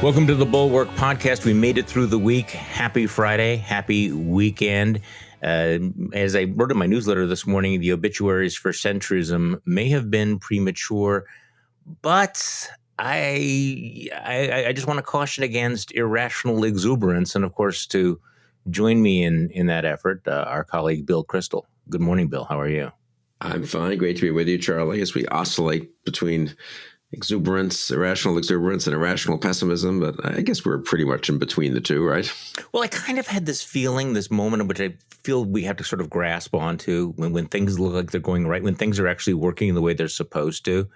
Welcome to the Bulwark podcast. We made it through the week. Happy Friday. Happy weekend. As I wrote in my newsletter this morning, the obituaries for centrism may have been premature, but I just want to caution against irrational exuberance. And of course, to join me in that effort, our colleague Bill Kristol. Good morning, Bill. How are you? I'm fine. Great to be with you, Charlie, as we oscillate between irrational exuberance and irrational pessimism. But I guess we're pretty much in between the two, right? Well, I kind of had this feeling, this moment in which I feel we have to sort of grasp onto when things look like they're going right, when things are actually working the way they're supposed to.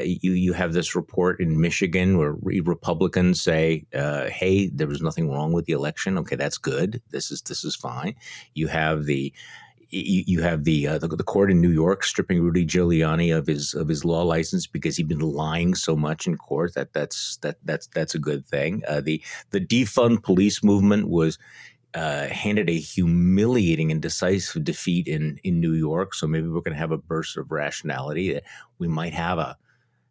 You have this report in Michigan where Republicans say, "Hey, there was nothing wrong with the election. Okay, that's good. This is fine." You have the court in New York stripping Rudy Giuliani of his law license because he'd been lying so much in court. That's a good thing. The defund police movement was handed a humiliating and decisive defeat in New York. So maybe we're going to have a burst of rationality that we might have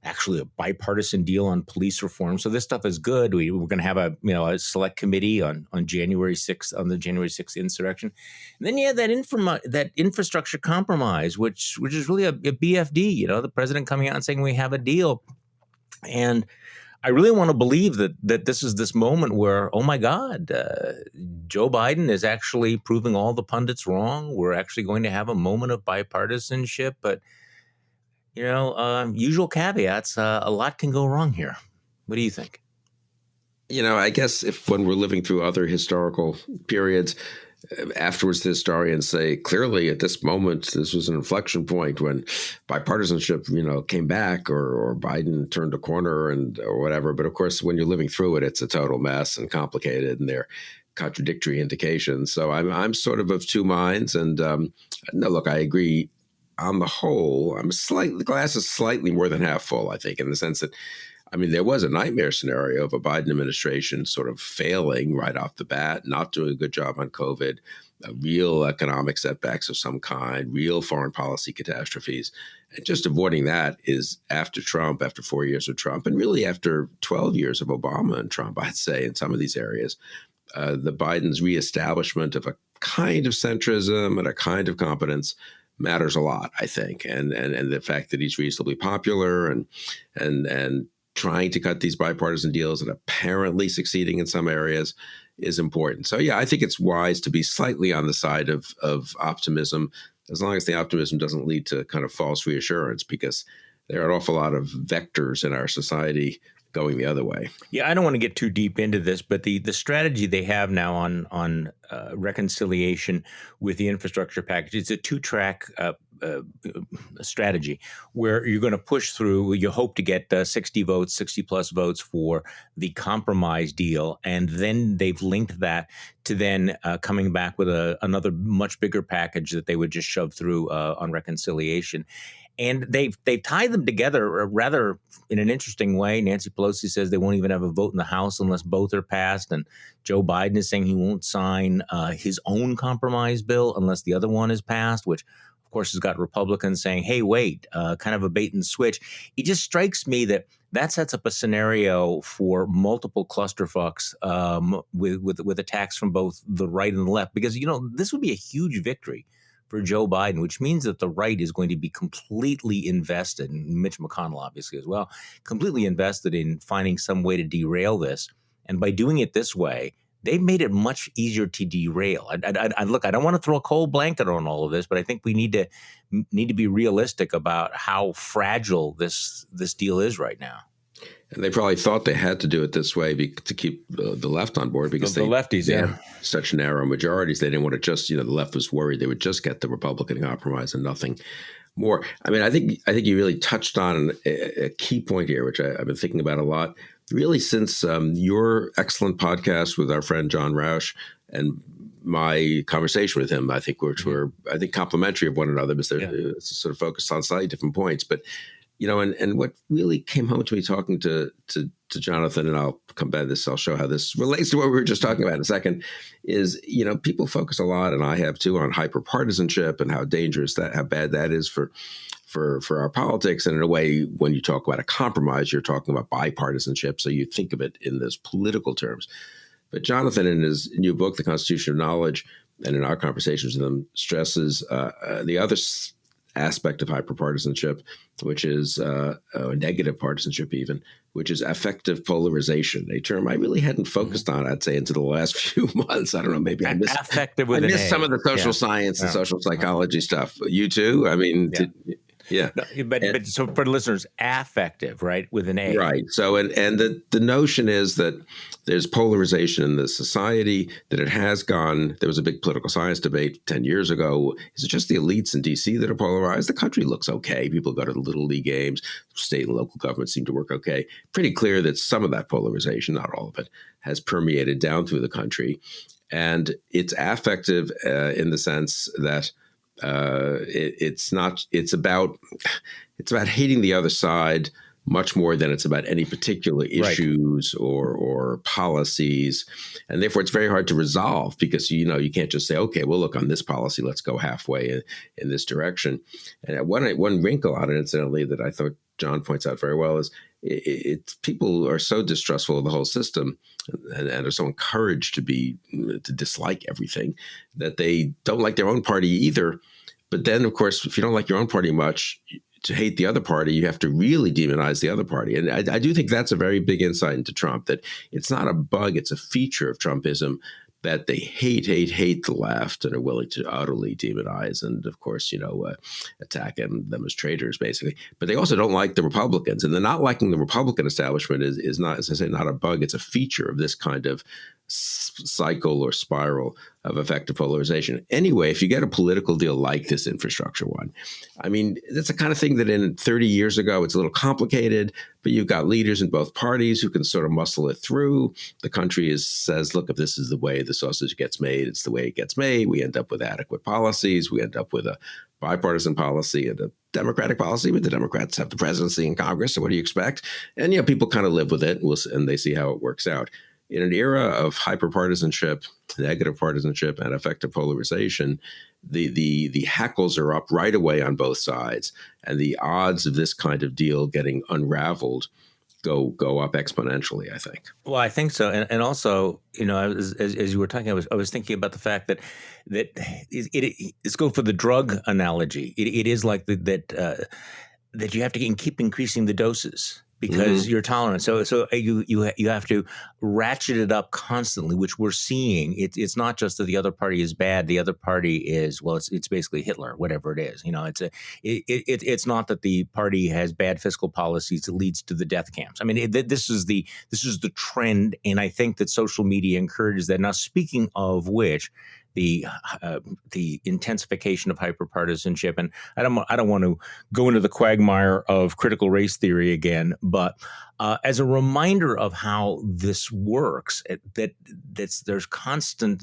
actually a bipartisan deal on police reform. So this stuff is good. We're going to have a select committee on January 6th, on the January 6th insurrection. And then you have that infrastructure compromise, which is really a BFD, the president coming out and saying we have a deal. And I really want to believe that this is this moment where, oh my God, Joe Biden is actually proving all the pundits wrong. We're actually going to have a moment of bipartisanship, but usual caveats, a lot can go wrong here. What do you think? I guess when we're living through other historical periods, afterwards the historians say, clearly at this moment, this was an inflection point when bipartisanship, came back or Biden turned a corner or whatever. But of course, when you're living through it, it's a total mess and complicated, and they're contradictory indications. So I'm sort of two minds. And no, look, I agree. On the whole, the glass is slightly more than half full, I think, in the sense that, there was a nightmare scenario of a Biden administration sort of failing right off the bat, not doing a good job on COVID, real economic setbacks of some kind, real foreign policy catastrophes. And just avoiding that is after 4 years of Trump, and really after 12 years of Obama and Trump, I'd say, in some of these areas, the Biden's reestablishment of a kind of centrism and a kind of competence matters a lot, I think, and the fact that he's reasonably popular and trying to cut these bipartisan deals and apparently succeeding in some areas is important. So yeah, I think it's wise to be slightly on the side of optimism, as long as the optimism doesn't lead to kind of false reassurance, because there are an awful lot of vectors in our society going the other way. Yeah, I don't want to get too deep into this, but the strategy they have now on reconciliation with the infrastructure package, it's a two-track strategy where you're going to push through. You hope to get 60 plus votes for the compromise deal, and then they've linked that to then coming back with another much bigger package that they would just shove through on reconciliation. And they've tied them together rather in an interesting way. Nancy Pelosi says they won't even have a vote in the House unless both are passed. And Joe Biden is saying he won't sign his own compromise bill unless the other one is passed, which, of course, has got Republicans saying, hey, wait, kind of a bait and switch. It just strikes me that sets up a scenario for multiple clusterfucks with attacks from both the right and the left, because, this would be a huge victory for Joe Biden, which means that the right is going to be completely invested, and Mitch McConnell obviously as well, completely invested in finding some way to derail this. And by doing it this way, they've made it much easier to derail. Look, I don't want to throw a cold blanket on all of this, but I think we need to be realistic about how fragile this deal is right now. And they probably thought they had to do it this way to keep the left on board, because the lefties, yeah, such narrow majorities. They didn't want to just, the left was worried they would just get the Republican compromise and nothing more. I think you really touched on a key point here, which I've been thinking about a lot, really since your excellent podcast with our friend John Roush and my conversation with him, I think, which were complementary of one another, because they're sort of focused on slightly different points, but. And what really came home to me talking to Jonathan, and I'll come back to this, I'll show how this relates to what we were just talking about in a second, is, people focus a lot, and I have too, on hyperpartisanship and how dangerous how bad that is for for our politics. And in a way, when you talk about a compromise, you're talking about bipartisanship. So you think of it in those political terms. But Jonathan, in his new book, The Constitution of Knowledge, and in our conversations with him, stresses the other aspect of hyperpartisanship, which is negative partisanship even, which is affective polarization, a term I really hadn't focused on, I'd say, into the last few months. I don't know, maybe I missed some of the social science and social psychology stuff. You too? I mean, yeah. No, but so for the listeners, affective, right, with an A. Right. So, and the notion is that there's polarization in the society, that it has gone. There was a big political science debate 10 years ago. Is it just the elites in D.C. that are polarized? The country looks okay. People go to the Little League games. State and local governments seem to work okay. Pretty clear that some of that polarization, not all of it, has permeated down through the country. And it's affective in the sense that it's about hating the other side much more than it's about any particular issues or policies. And therefore, it's very hard to resolve because, you can't just say, OK, well, look, on this policy, let's go halfway in this direction. And one wrinkle on it, incidentally, that I thought John points out very well is people are so distrustful of the whole system and are so encouraged to dislike everything that they don't like their own party either. But then, of course, if you don't like your own party much, to hate the other party, you have to really demonize the other party. And I do think that's a very big insight into Trump, that it's not a bug, it's a feature of Trumpism, that they hate the left and are willing to utterly demonize and, of course, attack them as traitors, basically. But they also don't like the Republicans. And the not liking the Republican establishment is not, as I say, not a bug. It's a feature of this kind of cycle or spiral of effective polarization. Anyway, if you get a political deal like this infrastructure one, I mean, that's the kind of thing that in 30 years ago, it's a little complicated, but you've got leaders in both parties who can sort of muscle it through. The country says, look, if this is the way the sausage gets made, it's the way it gets made. We end up with adequate policies. We end up with a bipartisan policy and a Democratic policy, but the Democrats have the presidency in Congress. So what do you expect? And, people kind of live with it and they see how it works out. In an era of hyperpartisanship, negative partisanship, and effective polarization, the hackles are up right away on both sides, and the odds of this kind of deal getting unraveled go up exponentially, I think. Well, I think so, and also, as you were talking, I was thinking about the fact that let's go for the drug analogy. It is like that you have to keep increasing the doses, because you're tolerant. So you have to ratchet it up constantly, which we're seeing. It's not just that the other party is bad. The other party is, well, it's basically Hitler, whatever it is. It's not that the party has bad fiscal policies that leads to the death camps. I mean, this is the trend, and I think that social media encourages that. Now, speaking of which, the intensification of hyperpartisanship, and I don't want to go into the quagmire of critical race theory again, but as a reminder of how this works, there's the constant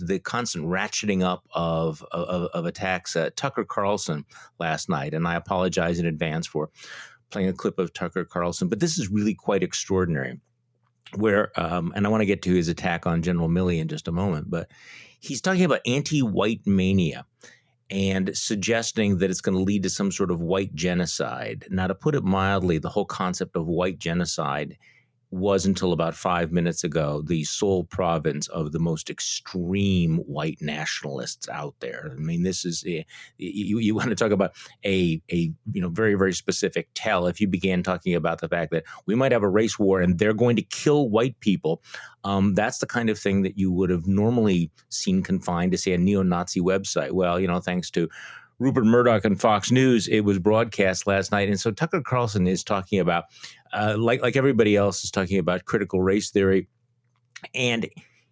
ratcheting up of attacks. Tucker Carlson last night, and I apologize in advance for playing a clip of Tucker Carlson, but this is really quite extraordinary. Where and I want to get to his attack on General Milley in just a moment, but he's talking about anti-white mania and suggesting that it's going to lead to some sort of white genocide. Now, to put it mildly, the whole concept of white genocide was, until about 5 minutes ago, the sole province of the most extreme white nationalists out there. I mean, this is you want to talk about a very, very specific tell. If you began talking about the fact that we might have a race war and they're going to kill white people, that's the kind of thing that you would have normally seen confined to, say, a neo-Nazi website. Well, thanks to Rupert Murdoch and Fox News, it was broadcast last night. And so Tucker Carlson is talking about, like everybody else is talking about, critical race theory. And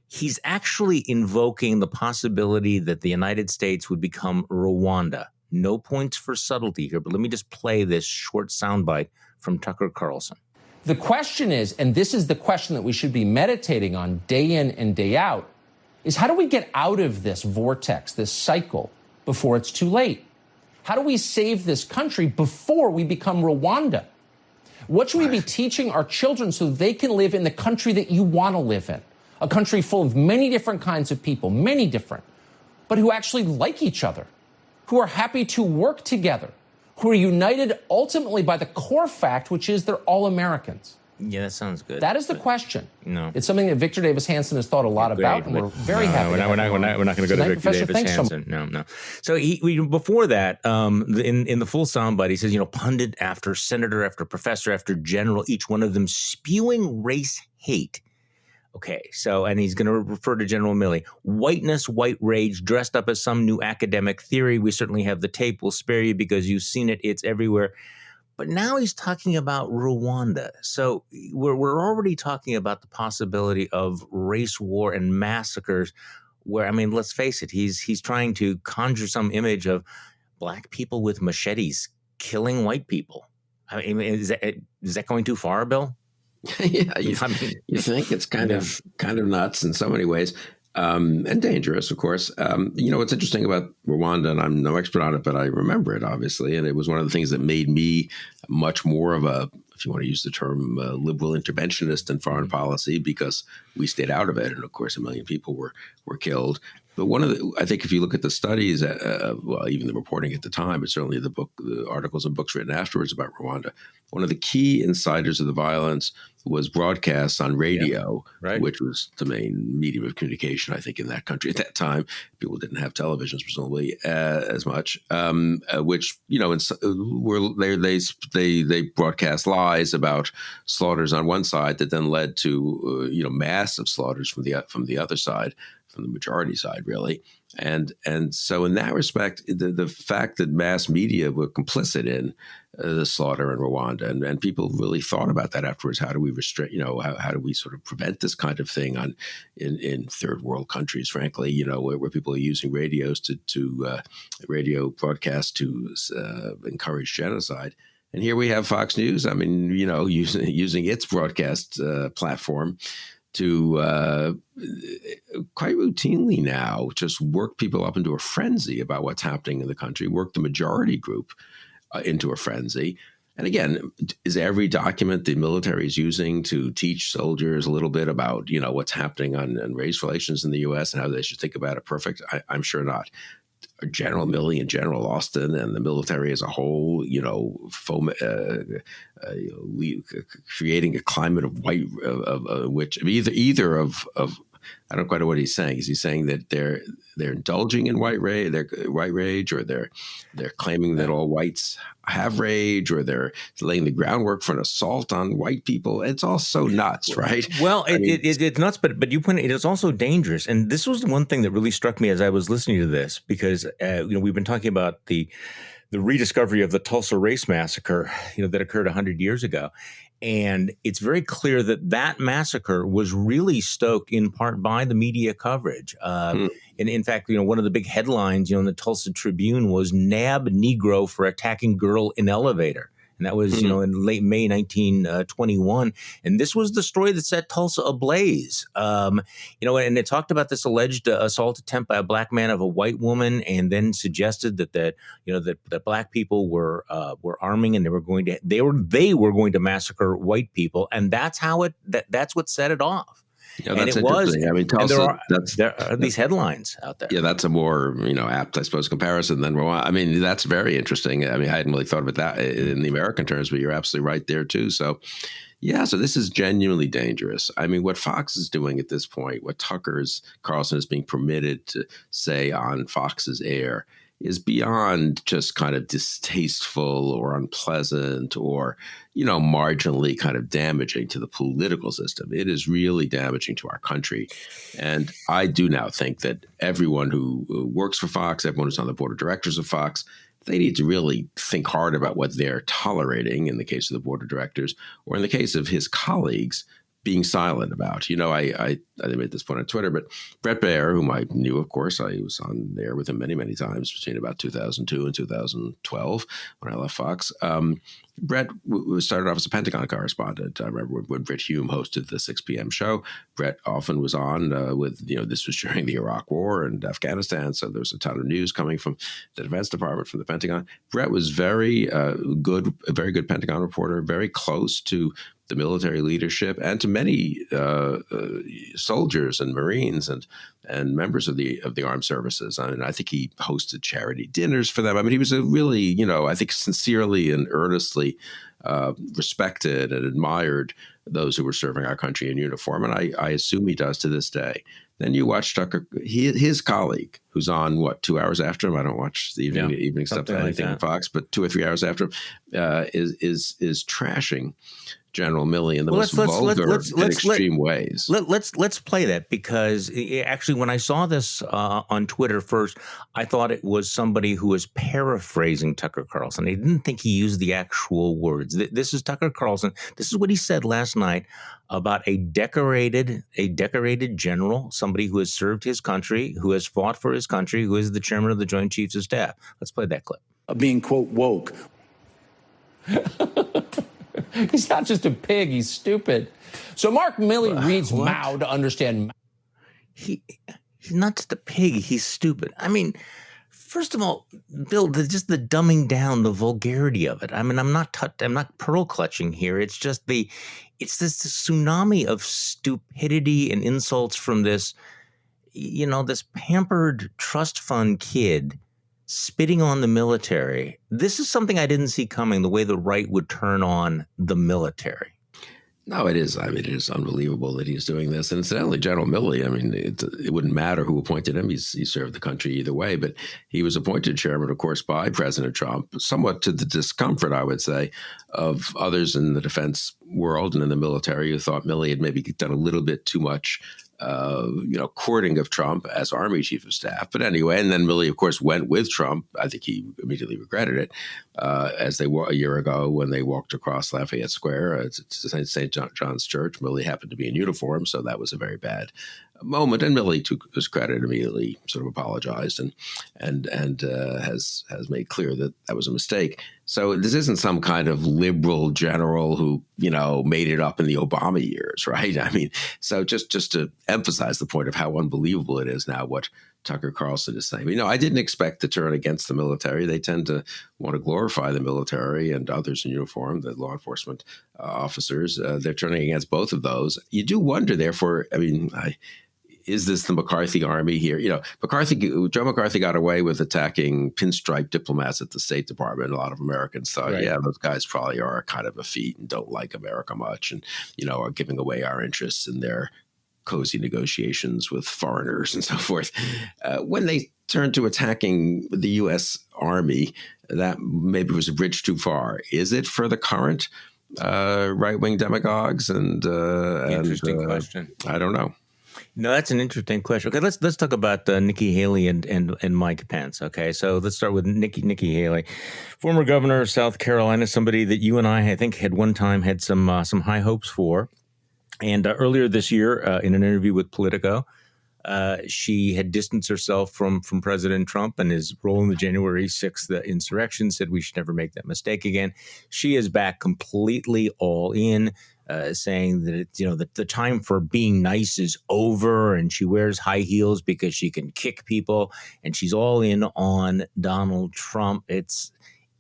he's actually invoking the possibility that the United States would become Rwanda. No points for subtlety here, but let me just play this short soundbite from Tucker Carlson. The question is, and this is the question that we should be meditating on day in and day out, is how do we get out of this vortex, this cycle, before it's too late? How do we save this country before we become Rwanda? What should we be teaching our children so they can live in the country that you want to live in? A country full of many different kinds of people, many different, but who actually like each other, who are happy to work together, who are united ultimately by the core fact, which is they're all Americans? Yeah, that sounds good. That is the question. No. It's something that Victor Davis Hanson has thought a lot about, and we're very happy. We're not going to go to Victor Davis Hanson. No. So before that, in the full soundbite, he says, pundit after senator, after professor, after general, each one of them spewing race hate. Okay, so, and he's going to refer to General Milley. Whiteness, white rage, dressed up as some new academic theory. We certainly have the tape. We'll spare you because you've seen it. It's everywhere. But now he's talking about Rwanda. So we're already talking about the possibility of race war and massacres where, let's face it, he's trying to conjure some image of black people with machetes killing white people. Is that going too far, Bill? Yeah, you think it's kind of nuts in so many ways. And dangerous, of course. What's interesting about Rwanda, and I'm no expert on it, but I remember it, obviously. And it was one of the things that made me much more of a, if you want to use the term, liberal interventionist in foreign policy, because we stayed out of it. And of course, 1 million people were killed. But I think if you look at the studies, even the reporting at the time, but certainly the articles and books written afterwards about Rwanda, one of the key insiders of the violence was broadcasts on radio, right, which was the main medium of communication, I think, in that country at that time. People didn't have televisions, presumably, as much, which, they broadcast lies about slaughters on one side that then led to, massive slaughters from the other side, from the majority side, really. And so in that respect, the fact that mass media were complicit in the slaughter in Rwanda, and people really thought about that afterwards. How do we restrict, how do we sort of prevent this kind of thing in third world countries, frankly, where people are using radios to radio broadcasts to encourage genocide. And here we have Fox News, using its broadcast platform to quite routinely now just work people up into a frenzy about what's happening in the country, work the majority group into a frenzy. And again, is every document the military is using to teach soldiers a little bit about, what's happening on race relations in the U.S. and how they should think about it perfect? I'm sure not. General Milley and General Austin and the military as a whole, creating a climate of white, which either of I don't quite know what he's saying. Is he saying that they're indulging in white rage, or they're claiming that all whites have rage, or they're laying the groundwork for an assault on white people? It's all so nuts, right? Well, it's nuts, but you point it is also dangerous. And this was the one thing that really struck me as I was listening to this, because we've been talking about the rediscovery of the Tulsa Race Massacre, that occurred 100 years ago. And it's very clear that massacre was really stoked in part by the media coverage. And in fact, one of the big headlines, in the Tulsa Tribune was "Nab Negro for attacking girl in elevator." And that was, in late May 1921. And this was the story that set Tulsa ablaze. And it talked about this alleged assault attempt by a black man of a white woman, and then suggested that black people were arming, and they were going to massacre white people. And that's how that's what set it off. Yeah, that's interesting. Tulsa, there are these headlines out there. Yeah, that's a more apt, I suppose, comparison than Rwanda. That's very interesting. I hadn't really thought about that in the American terms, but you're absolutely right there too. So, yeah, so this is genuinely dangerous. What Fox is doing at this point, what Carlson is being permitted to say on Fox's air, is beyond just kind of distasteful or unpleasant or, marginally kind of damaging to the political system. It is really damaging to our country. And I do now think that everyone who works for Fox, everyone who's on the board of directors of Fox, they need to really think hard about what they're tolerating in the case of the board of directors, or in the case of his colleagues, being silent about. I made this point on Twitter, but Bret Baier, whom I knew, of course, I was on there with him many, many times between about 2002 and 2012 when I left Fox. Bret started off as a Pentagon correspondent. I remember when Brit Hume hosted the 6 p.m. show. Bret often was on with, this was during the Iraq War and Afghanistan, so there was a ton of news coming from the Defense Department, from the Pentagon. Bret was very good, a very good Pentagon reporter, very close to the military leadership and to many soldiers and Marines and members of the armed services. I mean, I think he hosted charity dinners for them. I mean, he was a really, I think sincerely and earnestly respected and admired those who were serving our country in uniform. And I assume he does to this day. Then you watch Tucker, his colleague, who's on, 2 hours after him? I don't watch the evening stuff, anything on Fox, but 2 or 3 hours after him, is trashing General Milley in the most vulgar and extreme ways. Let's play that, because actually when I saw this on Twitter first, I thought it was somebody who was paraphrasing Tucker Carlson. I didn't think he used the actual words. This is Tucker Carlson. This is what he said last night about a decorated general, somebody who has served his country, who has fought for his country, who is the chairman of the Joint Chiefs of Staff. Let's play that clip. Being, quote, woke. He's not just a pig, he's stupid. So Mark Milley reads Mao to understand. He's not just a pig, he's stupid. I mean, first of all, Bill, just the dumbing down, the vulgarity of it. I mean, I'm not pearl clutching here. It's just this tsunami of stupidity and insults from this, this pampered trust fund kid spitting on the military. This is something I didn't see coming, the way the right would turn on the military. No, it is. I mean, it is unbelievable that he's doing this. And incidentally, General Milley, I mean, it wouldn't matter who appointed him. He served the country either way. But he was appointed chairman, of course, by President Trump, somewhat to the discomfort, I would say, of others in the defense world and in the military who thought Milley had maybe done a little bit too much courting of Trump as Army Chief of Staff. But anyway, and then Milley, of course, went with Trump. I think he immediately regretted it as they were a year ago when they walked across Lafayette Square to St. John's Church. Milley happened to be in uniform, so that was a very bad moment. And Milley took his credit, immediately sort of apologized and has made clear that that was a mistake. So this isn't some kind of liberal general who, made it up in the Obama years, right? I mean, so just to emphasize the point of how unbelievable it is now what Tucker Carlson is saying. I didn't expect to turn against the military. They tend to want to glorify the military and others in uniform, the law enforcement officers. They're turning against both of those. You do wonder, therefore, is this the McCarthy army here? Joe McCarthy got away with attacking pinstripe diplomats at the State Department. A lot of Americans thought, those guys probably are kind of effete and don't like America much and, are giving away our interests in their cozy negotiations with foreigners and so forth. When they turned to attacking the U.S. Army, that maybe was a bridge too far. Is it for the current right-wing demagogues? Interesting question. I don't know. No, that's an interesting question. Okay, let's talk about Nikki Haley and Mike Pence. Okay, so let's start with Nikki Haley, former governor of South Carolina, somebody that you and I think had one time had some high hopes for. And earlier this year, in an interview with Politico, she had distanced herself from President Trump and his role in the January 6th insurrection, said we should never make that mistake again. She is back completely all in. Saying that the time for being nice is over, and she wears high heels because she can kick people, and she's all in on Donald Trump. It's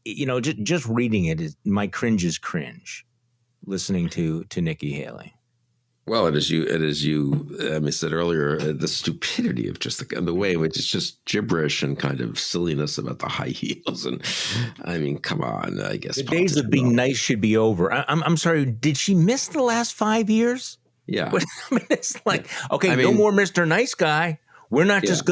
just reading it my cringe is cringe. Listening to Nikki Haley. Well, it is you said earlier, the stupidity of just the way in which it's just gibberish and kind of silliness about the high heels. And I mean, come on, I guess. The days of being nice should be over. I'm sorry, did she miss the last 5 years? Yeah. It's like, okay, no more Mr. Nice Guy. We're not just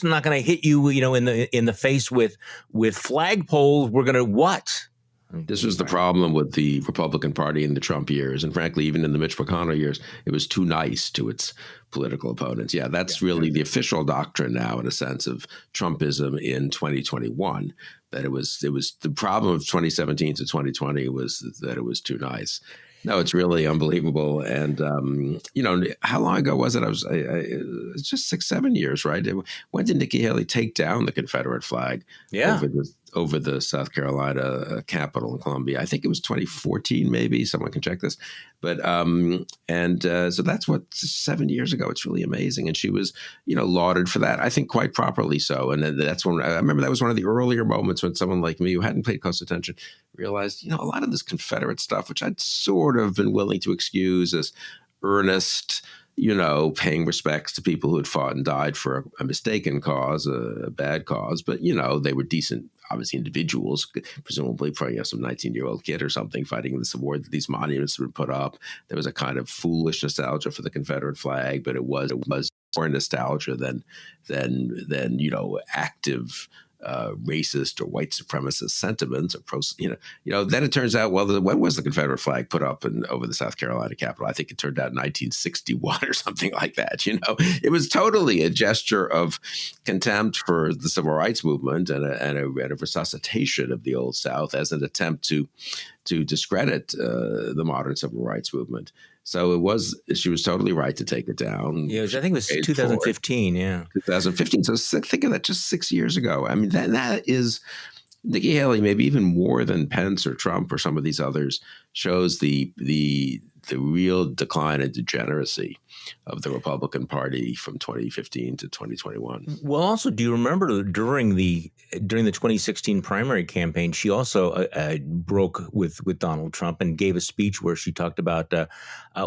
not gonna hit you, in the face with flagpoles. We're gonna what? This was the problem with the Republican Party in the Trump years. And frankly, even in the Mitch McConnell years, it was too nice to its political opponents. Yeah, that's really the official doctrine now, in a sense, of Trumpism in 2021, that it was the problem of 2017 to 2020 was that it was too nice. No, it's really unbelievable. And, how long ago was it? It's just 6-7 years, right? When did Nikki Haley take down the Confederate flag over the South Carolina Capitol in Columbia? I think it was 2014, maybe. Someone can check this. But so that's 7 years ago. It's really amazing. And she was, lauded for that. I think quite properly so. And that's when I remember that was one of the earlier moments when someone like me who hadn't paid close attention realized, a lot of this Confederate stuff, which I'd sort of been willing to excuse as earnest, paying respects to people who had fought and died for a mistaken cause, a bad cause. But, they were decent, obviously, individuals, presumably probably some 19-year-old kid or something fighting in the Civil War. These monuments were put up. There was a kind of foolish nostalgia for the Confederate flag, but it was more nostalgia than active racist or white supremacist sentiments or then it turns out, when was the Confederate flag put up over the South Carolina Capitol? I think it turned out in 1961 or something like that. It was totally a gesture of contempt for the civil rights movement and a resuscitation of the Old South as an attempt to discredit the modern civil rights movement. So she was totally right to take it down. Yeah, I think it was 2015. Yeah. 2015. So think of that, just 6 years ago. I mean, that is Nikki Haley, maybe even more than Pence or Trump or some of these others, shows the real decline and degeneracy of the Republican Party from 2015 to 2021. Well, also, do you remember during the 2016 primary campaign, she also broke with Donald Trump and gave a speech where she talked about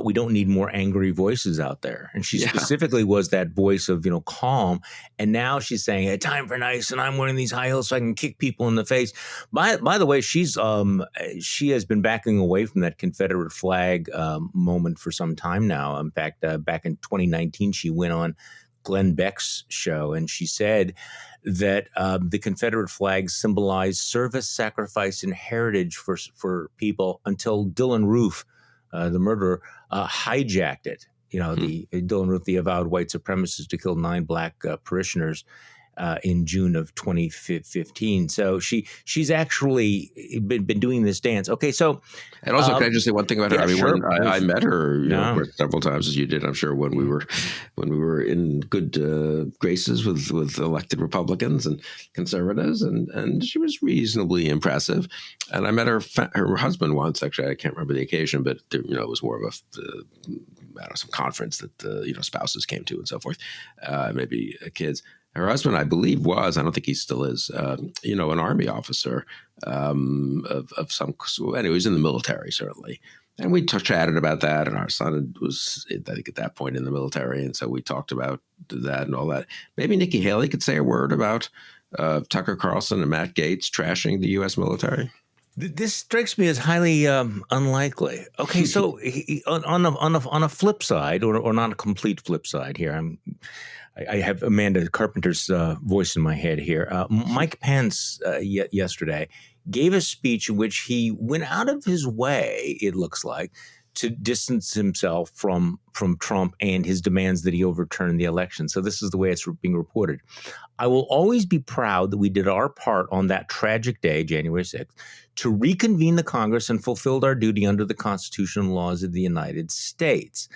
we don't need more angry voices out there, and she specifically was that voice of calm. And now she's saying, hey, time for nice, and I'm wearing these high heels so I can kick people in the face. By the way, she has been backing away from that Confederate flag moment for some time now. In fact, back in 2019, she went on Glenn Beck's show, and she said that the Confederate flag symbolized service, sacrifice, and heritage for people until Dylan Roof, the murderer, hijacked it. The Dylan Roof, the avowed white supremacist who killed 9 black parishioners in June of 2015. So she's actually been doing this dance. Okay, so and also can I just say one thing about her? Yeah, I mean, sure. I met her of course, several times, as you did, I'm sure, when we were in good graces with elected Republicans and conservatives, and she was reasonably impressive. And I met her husband once. Actually, I can't remember the occasion, but it was more of some conference that spouses came to and so forth, maybe kids. Her husband, I believe, I don't think he still is, an Army officer of some sort. Anyway, he was in the military, certainly. And we chatted about that. And our son was, I think, at that point in the military. And so we talked about that and all that. Maybe Nikki Haley could say a word about Tucker Carlson and Matt Gaetz trashing the U.S. military. This strikes me as highly unlikely. Okay, so on a flip side, or not a complete flip side here, I have Amanda Carpenter's voice in my head here. Mike Pence yesterday gave a speech in which he went out of his way, it looks like, to distance himself from Trump and his demands that he overturn the election. So this is the way it's being reported. I will always be proud that we did our part on that tragic day, January 6th, to reconvene the Congress and fulfilled our duty under the Constitution and laws of the United States.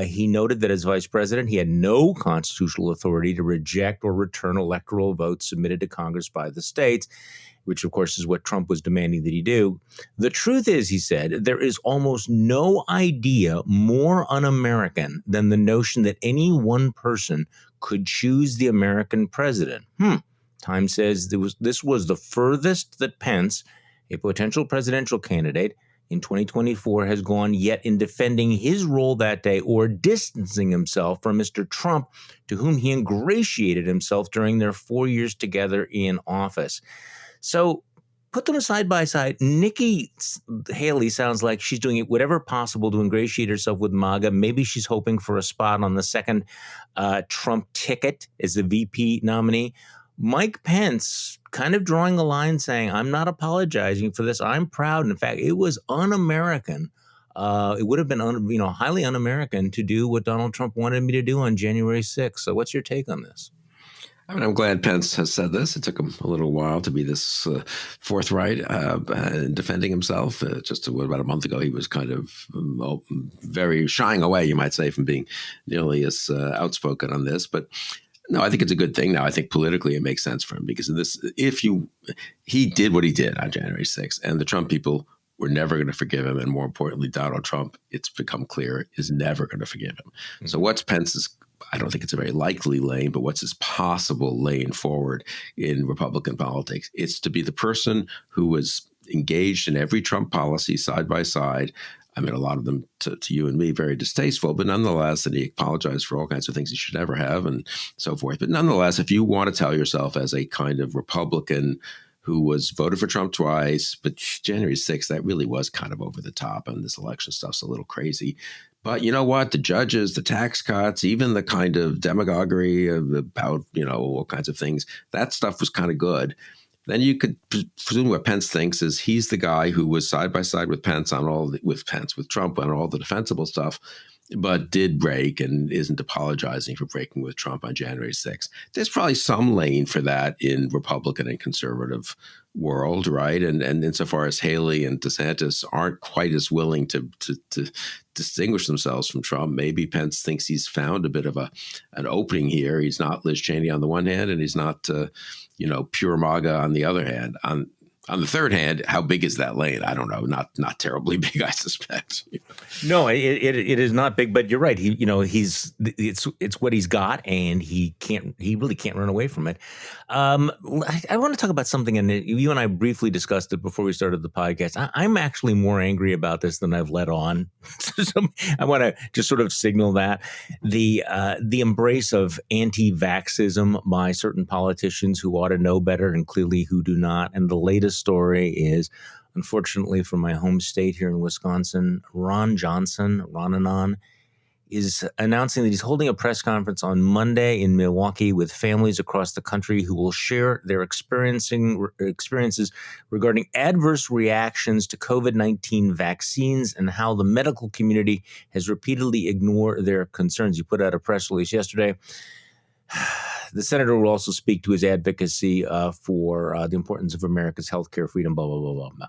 He noted that as vice president, he had no constitutional authority to reject or return electoral votes submitted to Congress by the states, which, of course, is what Trump was demanding that he do. The truth is, he said, there is almost no idea more un-American than the notion that any one person could choose the American president. Time says this was the furthest that Pence, a potential presidential candidate, in 2024 has gone yet in defending his role that day or distancing himself from Mr. Trump, to whom he ingratiated himself during their 4 years together in office. So put them side by side. Nikki Haley sounds like she's doing whatever possible to ingratiate herself with MAGA. Maybe she's hoping for a spot on the second Trump ticket as the VP nominee. Mike Pence kind of drawing a line saying, I'm not apologizing for this. I'm proud. In fact, it was un-American. It would have been highly un-American to do what Donald Trump wanted me to do on January 6th. So what's your take on this? I mean, I'm glad Pence has said this. It took him a little while to be this forthright in defending himself. Just about a month ago, he was kind of very shying away, you might say, from being nearly as outspoken on this. But no, I think it's a good thing now. I think politically it makes sense for him because he did what he did on January 6th, and the Trump people were never going to forgive him. And more importantly, Donald Trump, it's become clear, is never going to forgive him. Mm-hmm. So what's Pence's, I don't think it's a very likely lane, but what's his possible lane forward in Republican politics? It's to be the person who was engaged in every Trump policy side by side. I mean, a lot of them to you and me, very distasteful, but nonetheless, that he apologized for all kinds of things he should never have and so forth. But nonetheless, if you want to tell yourself as a kind of Republican who was voted for Trump twice, but January 6th, that really was kind of over the top, and this election stuff's a little crazy. But you know what? The judges, the tax cuts, even the kind of demagoguery about, all kinds of things, that stuff was kind of good. Then you could presume what Pence thinks is he's the guy who was side by side with Pence with Trump on all the defensible stuff, but did break and isn't apologizing for breaking with Trump on January 6th. There's probably some lane for that in Republican and conservative world, right? And insofar as Haley and DeSantis aren't quite as willing to distinguish themselves from Trump, maybe Pence thinks he's found a bit of an opening here. He's not Liz Cheney on the one hand, and he's not pure MAGA on the other hand. On the third hand, how big is that lane? I don't know. Not terribly big, I suspect. No, it is not big, but you're right. It's what he's got, and he really can't run away from it. I want to talk about something, and you and I briefly discussed it before we started the podcast. I'm actually more angry about this than I've let on. So I want to just sort of signal that the embrace of anti-vaxism by certain politicians who ought to know better and clearly who do not. And the latest story is, unfortunately, from my home state here in Wisconsin, Ron Johnson, is announcing that he's holding a press conference on Monday in Milwaukee with families across the country who will share their experiences regarding adverse reactions to COVID-19 vaccines and how the medical community has repeatedly ignored their concerns. He put out a press release yesterday. The senator will also speak to his advocacy for the importance of America's healthcare freedom, blah, blah, blah, blah, blah.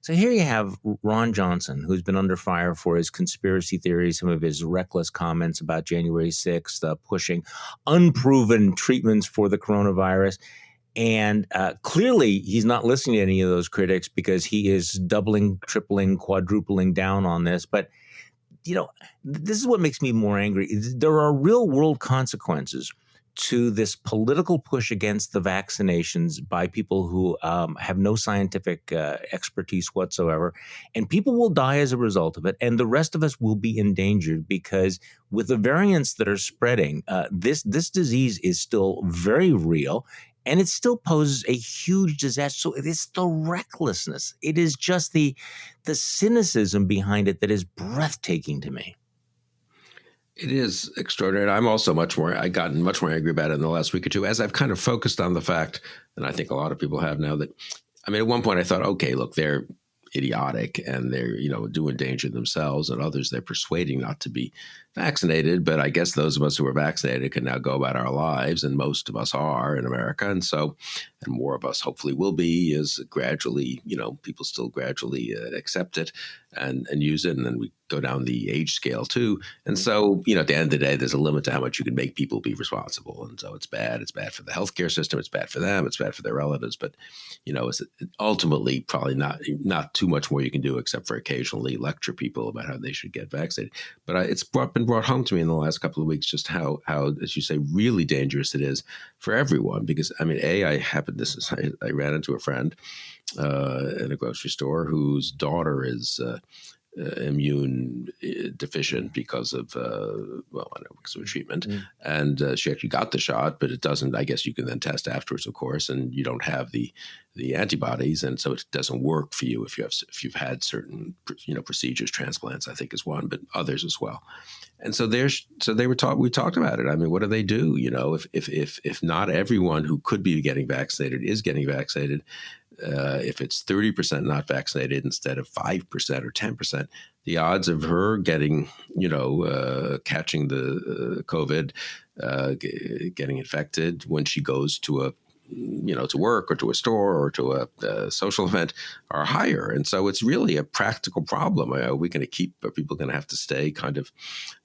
So here you have Ron Johnson, who's been under fire for his conspiracy theories, some of his reckless comments about January 6th, pushing unproven treatments for the coronavirus. And clearly, he's not listening to any of those critics because he is doubling, tripling, quadrupling down on this. But, this is what makes me more angry. There are real world consequences to this political push against the vaccinations by people who have no scientific expertise whatsoever. And people will die as a result of it. And the rest of us will be endangered because with the variants that are spreading, this disease is still very real. And it still poses a huge disaster. So it is the recklessness. It is just the cynicism behind it that is breathtaking to me. It is extraordinary. I've gotten much more angry about it in the last week or two as I've kind of focused on the fact, and I think a lot of people have now, that, at one point I thought, okay, look, they're idiotic and they're, do endanger themselves, and others they're persuading not to be vaccinated. But I guess those of us who are vaccinated can now go about our lives, and most of us are in America. And more of us hopefully will be, as gradually, people still gradually accept it and use it. And then we go down the age scale too. And so, at the end of the day, there's a limit to how much you can make people be responsible. And so it's bad. It's bad for the healthcare system. It's bad for them. It's bad for their relatives. But, it's ultimately probably not too much more you can do except for occasionally lecture people about how they should get vaccinated. But it's been brought home to me in the last couple of weeks just how, as you say, really dangerous it is for everyone. Because, I ran into a friend in a grocery store whose daughter is immune deficient because of treatment. And she actually got the shot, but it doesn't, I guess you can then test afterwards, of course, and you don't have the antibodies. And so it doesn't work for you if you've had certain, procedures, transplants, I think is one, but others as well. And so we talked about it. What do they do? If not everyone who could be getting vaccinated is getting vaccinated, if it's 30% not vaccinated instead of 5% or 10%, the odds of her getting, catching the COVID, getting infected when she goes to to work or to a store or to a social event are higher. And so it's really a practical problem. Are people going to have to stay kind of,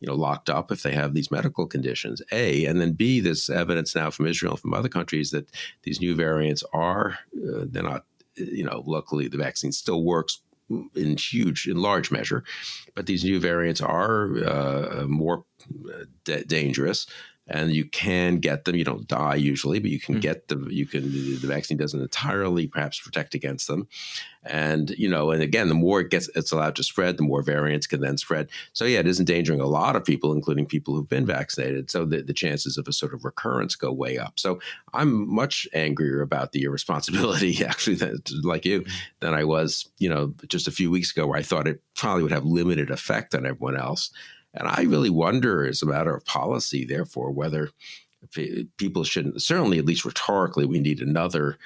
locked up if they have these medical conditions, A, and then B, this evidence now from Israel and from other countries that these new variants they're not, luckily the vaccine still works in large measure, but these new variants are more dangerous. and you can get them. You don't die usually, but you can get them. The vaccine doesn't entirely perhaps protect against them. And, and again, the more it's allowed to spread, the more variants can then spread. So, yeah, it is endangering a lot of people, including people who've been vaccinated. So the chances of a sort of recurrence go way up. So I'm much angrier about the irresponsibility, actually, like you, than I was, just a few weeks ago, where I thought it probably would have limited effect on everyone else. And I really wonder, as a matter of policy, therefore, whether people shouldn't, certainly at least rhetorically, we need another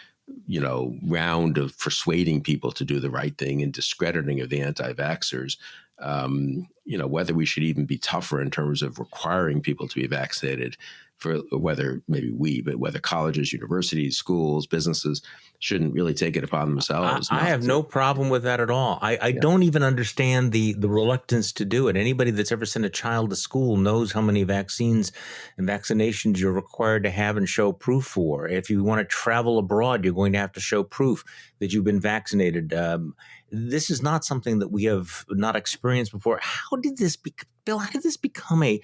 round of persuading people to do the right thing and discrediting of the anti-vaxxers. Whether we should even be tougher in terms of requiring people to be vaccinated, for whether colleges, universities, schools, businesses shouldn't really take it upon themselves. I have no problem with that at all. I don't even understand the reluctance to do it. Anybody that's ever sent a child to school knows how many vaccines and vaccinations you're required to have and show proof for. If you want to travel abroad, you're going to have to show proof that you've been vaccinated. This is not something that we have not experienced before. How did this become a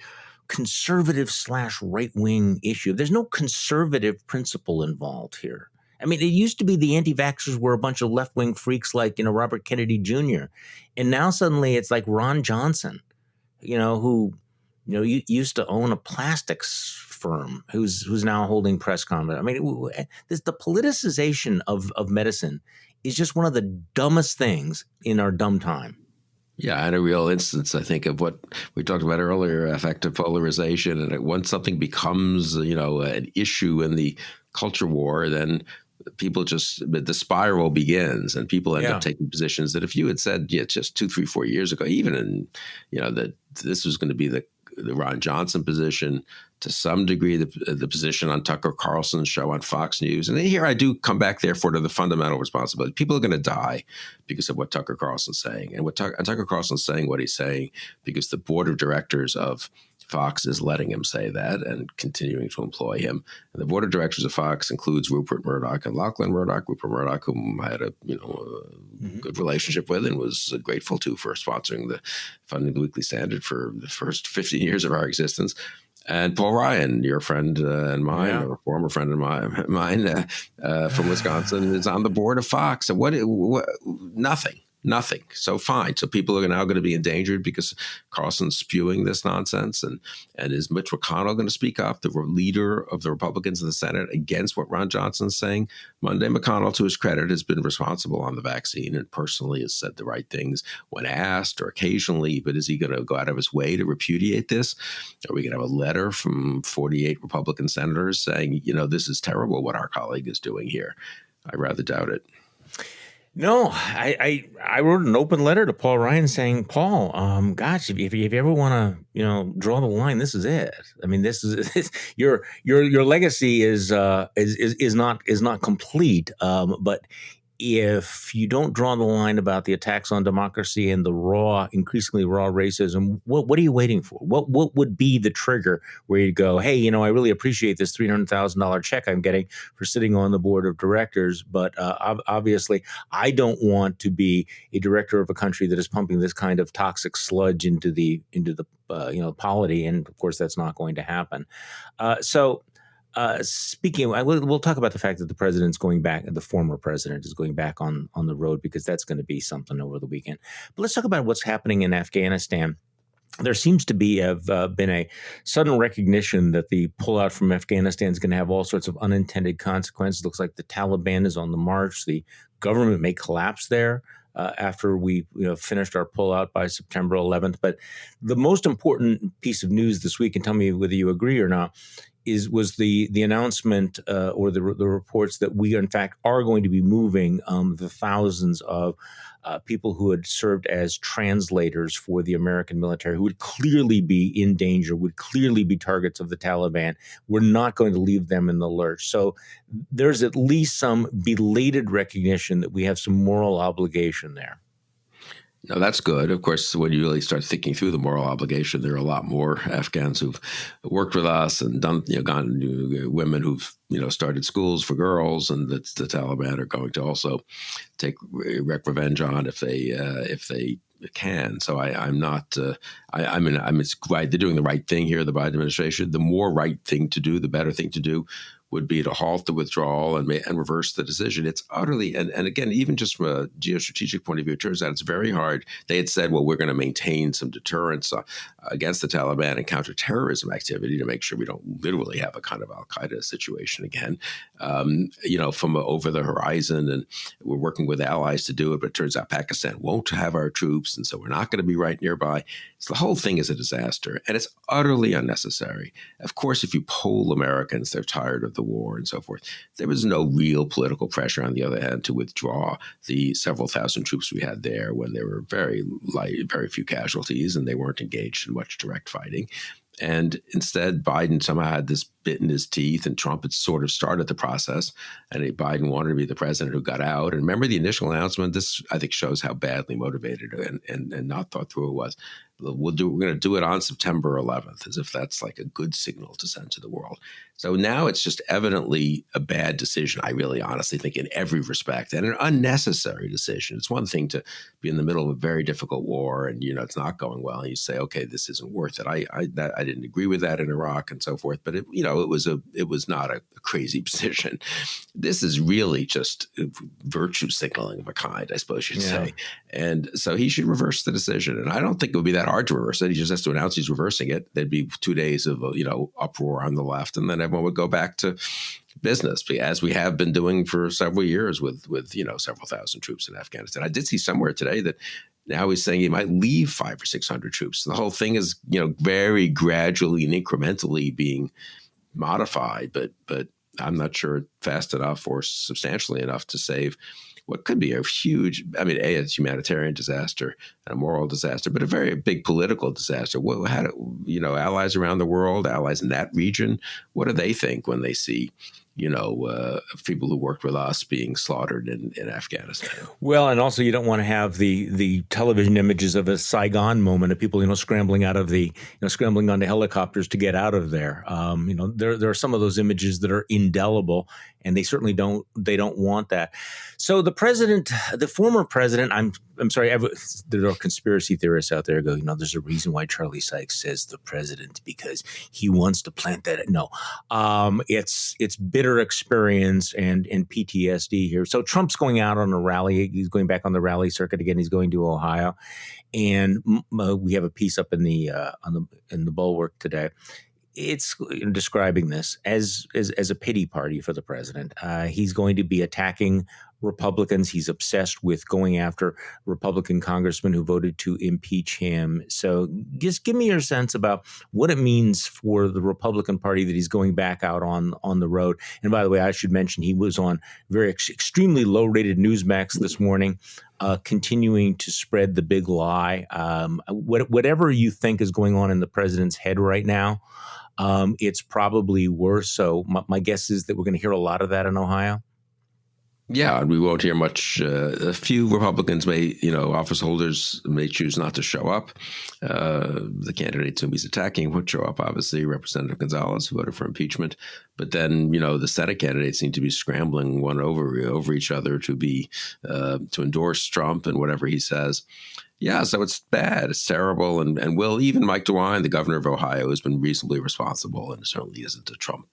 conservative / right-wing issue? There's no conservative principle involved here. I mean, it used to be the anti-vaxxers were a bunch of left-wing freaks like, Robert Kennedy Jr. And now suddenly it's like Ron Johnson, who, used to own a plastics firm, who's now holding press conference. I mean, the politicization of medicine is just one of the dumbest things in our dumb time. Yeah, and a real instance, I think, of what we talked about earlier, affective polarization. And once something becomes, an issue in the culture war, then people the spiral begins, and people end up taking positions that if you had said, just 2, 3, 4 years ago, even in, that this was going to be the Ron Johnson position, to some degree, the position on Tucker Carlson's show on Fox News. And here I do come back, therefore, to the fundamental responsibility. People are going to die because of what Tucker Carlson's saying. And Tucker Carlson's saying what he's saying because the board of directors of Fox is letting him say that and continuing to employ him. And the board of directors of Fox includes Rupert Murdoch and Lachlan Murdoch. Rupert Murdoch, whom I had a good relationship with and was grateful to for sponsoring funding the Weekly Standard for the first 15 years of our existence. And Paul Ryan, your friend and mine, or a former friend of mine from Wisconsin, is on the board of Fox. And what nothing. So fine. So people are now going to be endangered because Carlson's spewing this nonsense. And is Mitch McConnell going to speak up, the leader of the Republicans in the Senate, against what Ron Johnson's saying? Monday, McConnell, to his credit, has been responsible on the vaccine and personally has said the right things when asked or occasionally. But is he going to go out of his way to repudiate this? Are we going to have a letter from 48 Republican senators saying, this is terrible what our colleague is doing here? I rather doubt it. No, I wrote an open letter to Paul Ryan saying, Paul, gosh, if you ever want to, draw the line, this is it. I mean, this is your legacy is not complete. But if you don't draw the line about the attacks on democracy and the increasingly raw racism, what are you waiting for? What would be the trigger where you go, hey, I really appreciate this $300,000 check I'm getting for sitting on the board of directors, but obviously I don't want to be a director of a country that is pumping this kind of toxic sludge into the polity, and of course that's not going to happen. Speaking, we'll talk about the fact that the president's going back, the former president is going back on the road, because that's going to be something over the weekend. But let's talk about what's happening in Afghanistan. There seems to have been a sudden recognition that the pullout from Afghanistan is going to have all sorts of unintended consequences. It looks like the Taliban is on the march. The government may collapse there after we finished our pullout by September 11th. But the most important piece of news this week, and tell me whether you agree or not, was the announcement or the reports that we, in fact, are going to be moving the thousands of people who had served as translators for the American military, who would clearly be in danger, would clearly be targets of the Taliban. We're not going to leave them in the lurch. So there's at least some belated recognition that we have some moral obligation there. No, that's good. Of course, when you really start thinking through the moral obligation, there are a lot more Afghans who've worked with us and done, women who've, started schools for girls, and that the Taliban are going to also take revenge on if they can. So I'm not. It's right. They're doing the right thing here. The Biden administration. The more right thing to do, the better thing to do would be to halt the withdrawal and reverse the decision. It's utterly, and again, even just from a geostrategic point of view, it turns out it's very hard. They had said, well, we're going to maintain some deterrence against the Taliban and counterterrorism activity to make sure we don't literally have a kind of al-Qaeda situation again, from over the horizon. And we're working with allies to do it, but it turns out Pakistan won't have our troops, and so we're not going to be right nearby. So the whole thing is a disaster, and it's utterly unnecessary. Of course, if you poll Americans, they're tired of the war and so forth. There was no real political pressure, on the other hand, to withdraw the several thousand troops we had there when there were very few casualties and they weren't engaged in much direct fighting. And instead, Biden somehow had this bit in his teeth, and Trump had sort of started the process. And Biden wanted to be the president who got out. And remember the initial announcement? This, I think, shows how badly motivated and not thought through it was. We're going to do it on September 11th, as if that's like a good signal to send to the world. So now it's just evidently a bad decision, I really honestly think, in every respect, and an unnecessary decision. It's one thing to be in the middle of a very difficult war and, it's not going well. And you say, okay, this isn't worth it. I didn't agree with that in Iraq and so forth. But, it was not a crazy position. This is really just virtue signaling of a kind, I suppose you'd say. And so he should reverse the decision. And I don't think it would be that hard to reverse it. He just has to announce he's reversing it. There'd be 2 days of, uproar on the left, and then everyone would go back to business, as we have been doing for several years with several thousand troops in Afghanistan. I did see somewhere today that now he's saying he might leave 500 or 600 troops. The whole thing is, very gradually and incrementally being modified, but I'm not sure fast enough or substantially enough to save what could be a huge, it's a humanitarian disaster and a moral disaster, but a very big political disaster. Allies around the world, allies in that region, what do they think when they see people who worked with us being slaughtered in Afghanistan? Well, and also you don't want to have the television images of a Saigon moment of people, scrambling out of scrambling onto helicopters to get out of there. There are some of those images that are indelible, and they certainly don't want that. So the former president, I'm sorry, there are conspiracy theorists out there who go, there's a reason why Charlie Sykes says the president, because he wants to plant that. No, it's bitter experience and PTSD here. So Trump's going out on a rally. He's going back on the rally circuit again. He's going to Ohio, and we have a piece up in the Bulwark today. It's describing this as a pity party for the president. He's going to be attacking Republicans. He's obsessed with going after Republican congressmen who voted to impeach him. So just give me your sense about what it means for the Republican Party that he's going back out on the road. And by the way, I should mention he was on very extremely low-rated Newsmax this morning, continuing to spread the big lie. Whatever you think is going on in the president's head right now, it's probably worse. So my guess is that we're going to hear a lot of that in Ohio. Yeah, we won't hear much. A few Republicans office holders may choose not to show up. The candidates whom he's attacking would show up, obviously, Representative Gonzalez, who voted for impeachment. But then, the Senate candidates seem to be scrambling one over each other to endorse Trump and whatever he says. Yeah, so it's bad. It's terrible. And even Mike DeWine, the governor of Ohio, has been reasonably responsible and certainly isn't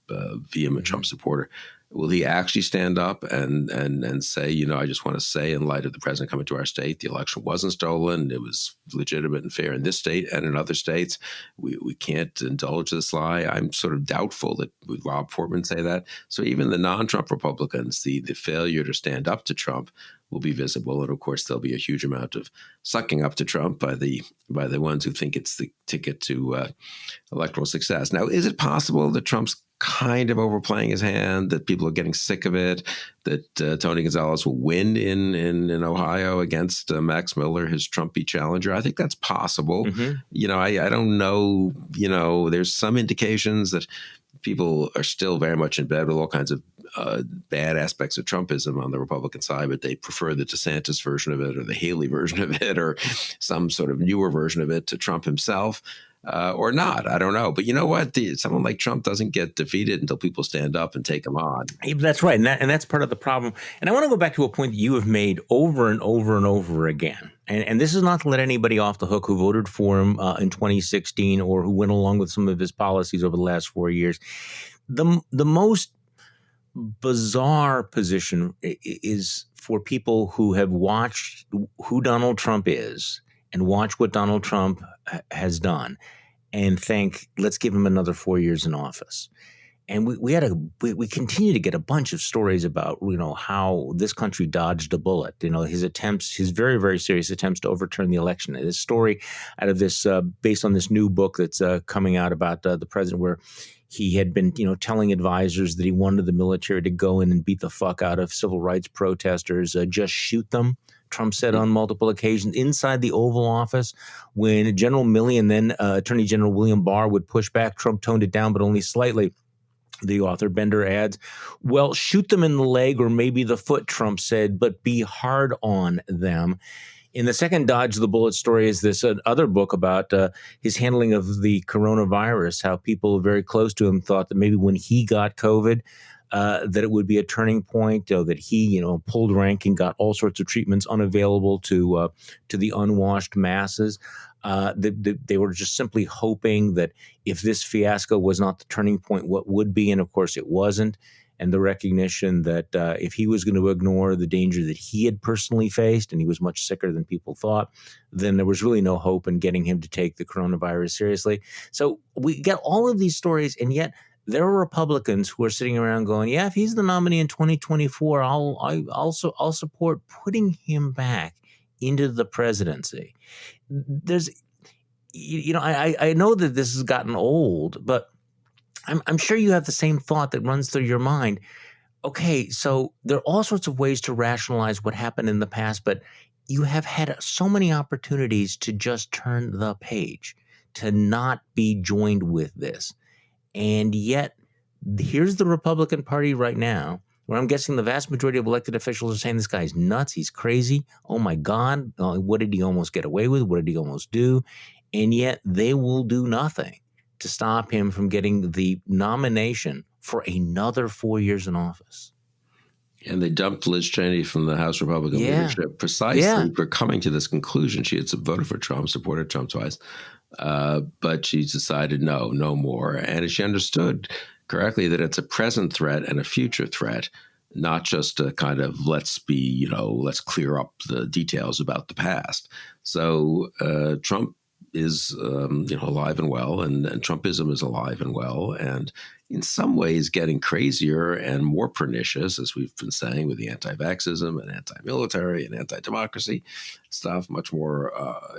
a vehement Trump supporter. Will he actually stand up and say, I just want to say, in light of the president coming to our state, the election wasn't stolen. It was legitimate and fair in this state and in other states. We can't indulge this lie. I'm sort of doubtful that would Rob Portman say that. So even the non-Trump Republicans, the failure to stand up to Trump will be visible. And of course, there'll be a huge amount of sucking up to Trump by the ones who think it's the ticket to electoral success. Now, is it possible that Trump's kind of overplaying his hand, that people are getting sick of it, that Tony Gonzalez will win in Ohio against Max Miller, his Trumpy challenger? I think that's possible. Mm-hmm. I don't know. There's some indications that people are still very much in bed with all kinds of bad aspects of Trumpism on the Republican side, but they prefer the DeSantis version of it or the Haley version of it or some sort of newer version of it to Trump himself. or not. I don't know. But you know what? Someone like Trump doesn't get defeated until people stand up and take him on. That's right. And that's part of the problem. And I want to go back to a point that you have made over and over and over again. And this is not to let anybody off the hook who voted for him in 2016 or who went along with some of his policies over the last 4 years. The most bizarre position is for people who have watched who Donald Trump is and watch what Donald Trump has done and think, let's give him another 4 years in office. And we continue to get a bunch of stories about, how this country dodged a bullet, his very, very serious attempts to overturn the election. This story out of this, based on this new book that's coming out about the president, where he had been, telling advisors that he wanted the military to go in and beat the fuck out of civil rights protesters, just shoot them. Trump said on multiple occasions inside the Oval Office when General Milley and then Attorney General William Barr would push back. Trump toned it down, but only slightly. The author Bender adds, well, shoot them in the leg or maybe the foot, Trump said, but be hard on them. In the second dodge of the bullet story is this other book about his handling of the coronavirus, how people very close to him thought that maybe when he got COVID, that it would be a turning point, that he, pulled rank and got all sorts of treatments unavailable to the unwashed masses. They were just simply hoping that if this fiasco was not the turning point, what would be? And of course, it wasn't. And the recognition that if he was going to ignore the danger that he had personally faced, and he was much sicker than people thought, then there was really no hope in getting him to take the coronavirus seriously. So we get all of these stories, and yet there are Republicans who are sitting around going, yeah, if he's the nominee in 2024, I'll support putting him back into the presidency. There's, I know that this has gotten old, but I'm sure you have the same thought that runs through your mind. Okay, so there are all sorts of ways to rationalize what happened in the past, but you have had so many opportunities to just turn the page, to not be joined with this. And yet, here's the Republican Party right now, where I'm guessing the vast majority of elected officials are saying this guy's nuts, he's crazy, oh my God, what did he almost get away with, what did he almost do? And yet they will do nothing to stop him from getting the nomination for another 4 years in office. And they dumped Liz Cheney from the House Republican leadership precisely for coming to this conclusion. She had voted for Trump, supported Trump twice, but she decided no more. And she understood correctly that it's a present threat and a future threat, not just a kind of let's clear up the details about the past. So Trump is alive and well, and Trumpism is alive and well, and in some ways getting crazier and more pernicious, as we've been saying, with the anti-vaxxism and anti-military and anti-democracy stuff, much more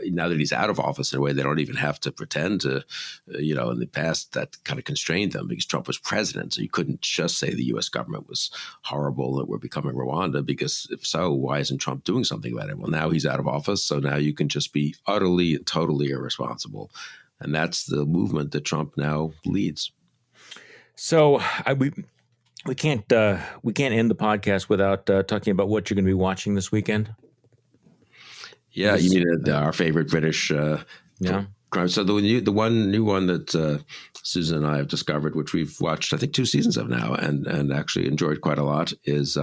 now that he's out of office in a way they don't even have to pretend to, in the past that kind of constrained them because Trump was president. So you couldn't just say the U.S. government was horrible, that we're becoming Rwanda, because if so, why isn't Trump doing something about it? Well, now he's out of office, so now you can just be utterly and totally irresponsible. And that's the movement that Trump now leads. So we can't end the podcast without talking about what you're going to be watching this weekend. Yeah, you mean our favorite British crime. So the new one that Susan and I have discovered, which we've watched, I think, 2 seasons of now, and actually enjoyed quite a lot, is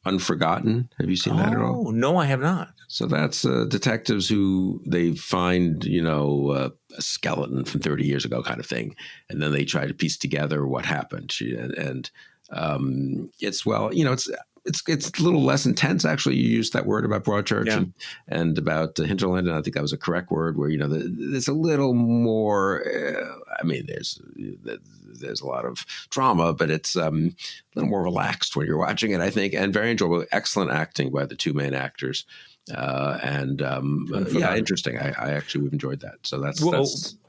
Unforgotten. Have you seen that at all? Oh, no, I have not. So that's detectives who they find, a skeleton from 30 years ago kind of thing. And then they try to piece together what happened. It's a little less intense, actually. You used that word about Broadchurch and about hinterland, and I think that was a correct word, where, there's a little more, there's a lot of drama, but it's a little more relaxed when you're watching it, I think, and very enjoyable. Excellent acting by the two main actors. Interesting. We've enjoyed that. So that's,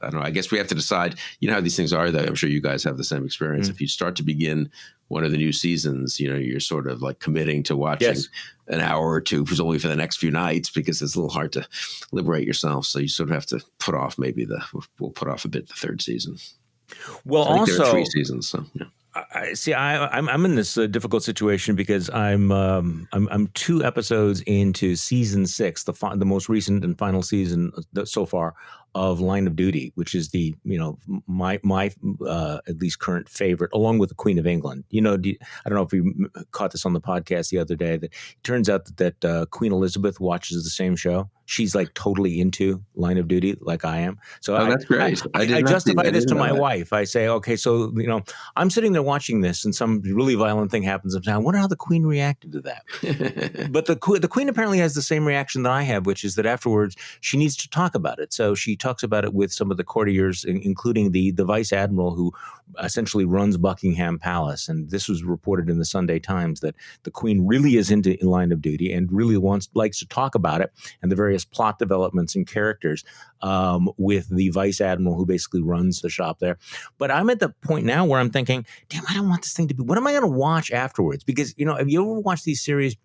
I don't know, I guess we have to decide, how these things are, though. I'm sure you guys have the same experience. If you start to begin one of the new seasons, you're sort of like committing to watching an hour or two, presumably for the next few nights, because it's a little hard to liberate yourself. So you sort of have to put off we'll put off a bit the third season. Well, I think also there are 3 seasons. So yeah. I'm in this difficult situation because I'm 2 episodes into season 6, the most recent and final season so far of Line of Duty, which is the, my at least current favorite, along with the Queen of England. I don't know if you caught this on the podcast the other day, that it turns out that Queen Elizabeth watches the same show. She's like totally into Line of Duty, like I am. So that's great. I justify this to my wife. I say, okay, so I'm sitting there watching this, and some really violent thing happens. I wonder how the Queen reacted to that. But the Queen apparently has the same reaction that I have, which is that afterwards she needs to talk about it. So she talks about it with some of the courtiers, including the Vice Admiral who essentially runs Buckingham Palace. And this was reported in the Sunday Times that the Queen really is into Line of Duty and really likes to talk about it and the various plot developments and characters with the Vice Admiral who basically runs the shop there. But I'm at the point now where I'm thinking, damn, I don't want this thing to be, what am I going to watch afterwards? Because, have you ever watched these series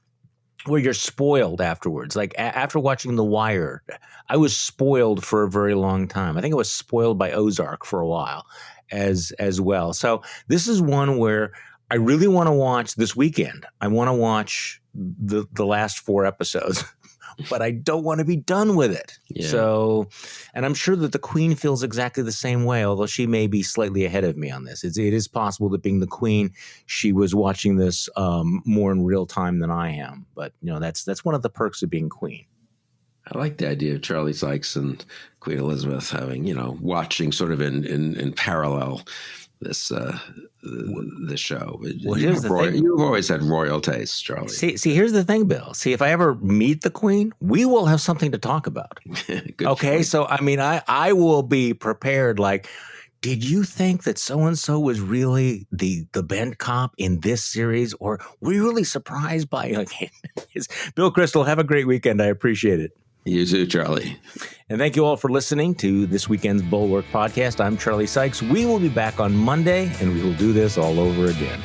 where you're spoiled afterwards? Like after watching The Wire, I was spoiled for a very long time. I think I was spoiled by Ozark for a while as well. So this is one where I really want to watch this weekend. I want to watch the last 4 episodes. But I don't want to be done with it. Yeah. So, and I'm sure that the Queen feels exactly the same way, although she may be slightly ahead of me on this. It is possible that being the Queen, she was watching this more in real time than I am. But, that's one of the perks of being Queen. I like the idea of Charlie Sykes and Queen Elizabeth having, watching sort of in parallel this show. Well, here's the thing. You've always had royal tastes, Charlie. See, here's the thing, Bill. See, if I ever meet the Queen, we will have something to talk about. Okay, point. So I will be prepared. Like, did you think that so and so was really the bent cop in this series, or were you really surprised by Bill Kristol? Have a great weekend. I appreciate it. You too, Charlie. And thank you all for listening to this weekend's Bulwark podcast. I'm Charlie Sykes. We will be back on Monday, and we will do this all over again.